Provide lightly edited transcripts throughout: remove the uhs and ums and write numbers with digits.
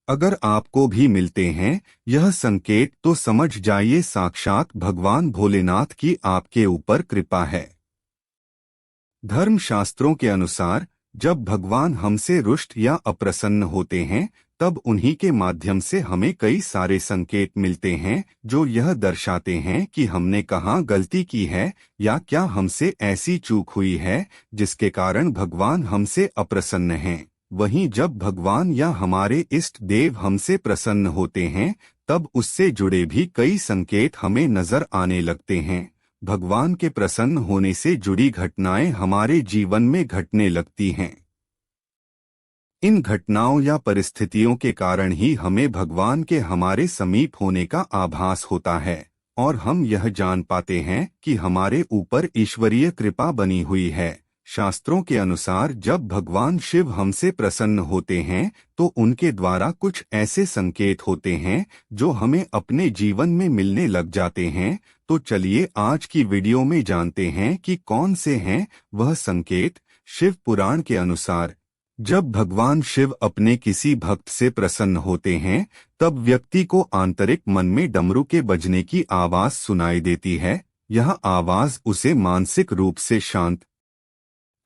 अगर आपको भी मिलते हैं यह संकेत तो समझ जाइए साक्षात भगवान भोलेनाथ की आपके ऊपर कृपा है। धर्म शास्त्रों के अनुसार जब भगवान हमसे रुष्ट या अप्रसन्न होते हैं तब उन्हीं के माध्यम से हमें कई सारे संकेत मिलते हैं जो यह दर्शाते हैं कि हमने कहाँ गलती की है या क्या हमसे ऐसी चूक हुई है जिसके कारण भगवान हमसे अप्रसन्न हैं। वहीं जब भगवान या हमारे इष्ट देव हमसे प्रसन्न होते हैं तब उससे जुड़े भी कई संकेत हमें नजर आने लगते हैं। भगवान के प्रसन्न होने से जुड़ी घटनाएं हमारे जीवन में घटने लगती हैं। इन घटनाओं या परिस्थितियों के कारण ही हमें भगवान के हमारे समीप होने का आभास होता है और हम यह जान पाते हैं कि हमारे ऊपर ईश्वरीय कृपा बनी हुई है। शास्त्रों के अनुसार जब भगवान शिव हमसे प्रसन्न होते हैं तो उनके द्वारा कुछ ऐसे संकेत होते हैं जो हमें अपने जीवन में मिलने लग जाते हैं। तो चलिए आज की वीडियो में जानते हैं कि कौन से हैं वह संकेत। शिव पुराण के अनुसार जब भगवान शिव अपने किसी भक्त से प्रसन्न होते हैं तब व्यक्ति को आंतरिक मन में डमरू के बजने की आवाज सुनाई देती है। यह आवाज उसे मानसिक रूप से शांत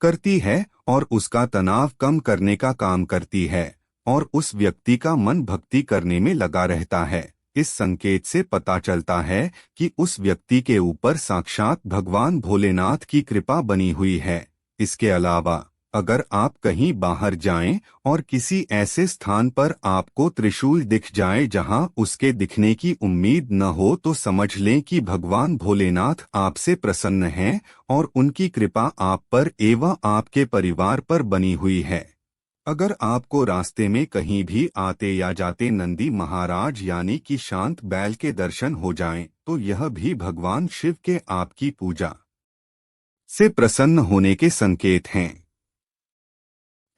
करती है और उसका तनाव कम करने का काम करती है और उस व्यक्ति का मन भक्ति करने में लगा रहता है। इस संकेत से पता चलता है कि उस व्यक्ति के ऊपर साक्षात भगवान भोलेनाथ की कृपा बनी हुई है। इसके अलावा अगर आप कहीं बाहर जाएं और किसी ऐसे स्थान पर आपको त्रिशूल दिख जाए जहां उसके दिखने की उम्मीद न हो तो समझ लें कि भगवान भोलेनाथ आपसे प्रसन्न हैं और उनकी कृपा आप पर एवं आपके परिवार पर बनी हुई है। अगर आपको रास्ते में कहीं भी आते या जाते नंदी महाराज यानी कि शांत बैल के दर्शन हो जाएं तो यह भी भगवान शिव के आपकी पूजा से प्रसन्न होने के संकेत हैं।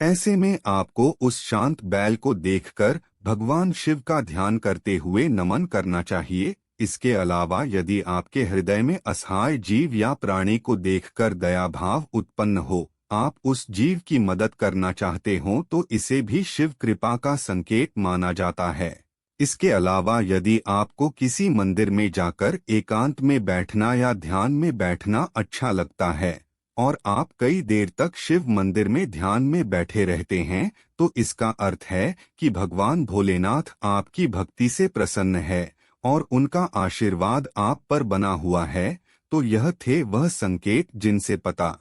ऐसे में आपको उस शांत बैल को देखकर भगवान शिव का ध्यान करते हुए नमन करना चाहिए। इसके अलावा यदि आपके हृदय में असहाय जीव या प्राणी को देखकर दया भाव उत्पन्न हो, आप उस जीव की मदद करना चाहते हो तो इसे भी शिव कृपा का संकेत माना जाता है। इसके अलावा यदि आपको किसी मंदिर में जाकर एकांत में बैठना या ध्यान में बैठना अच्छा लगता है और आप कई देर तक शिव मंदिर में ध्यान में बैठे रहते हैं तो इसका अर्थ है कि भगवान भोलेनाथ आपकी भक्ति से प्रसन्न है और उनका आशीर्वाद आप पर बना हुआ है। तो यह थे वह संकेत जिनसे पता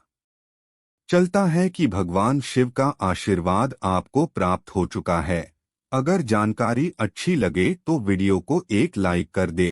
चलता है कि भगवान शिव का आशीर्वाद आपको प्राप्त हो चुका है। अगर जानकारी अच्छी लगे तो वीडियो को एक लाइक कर दे।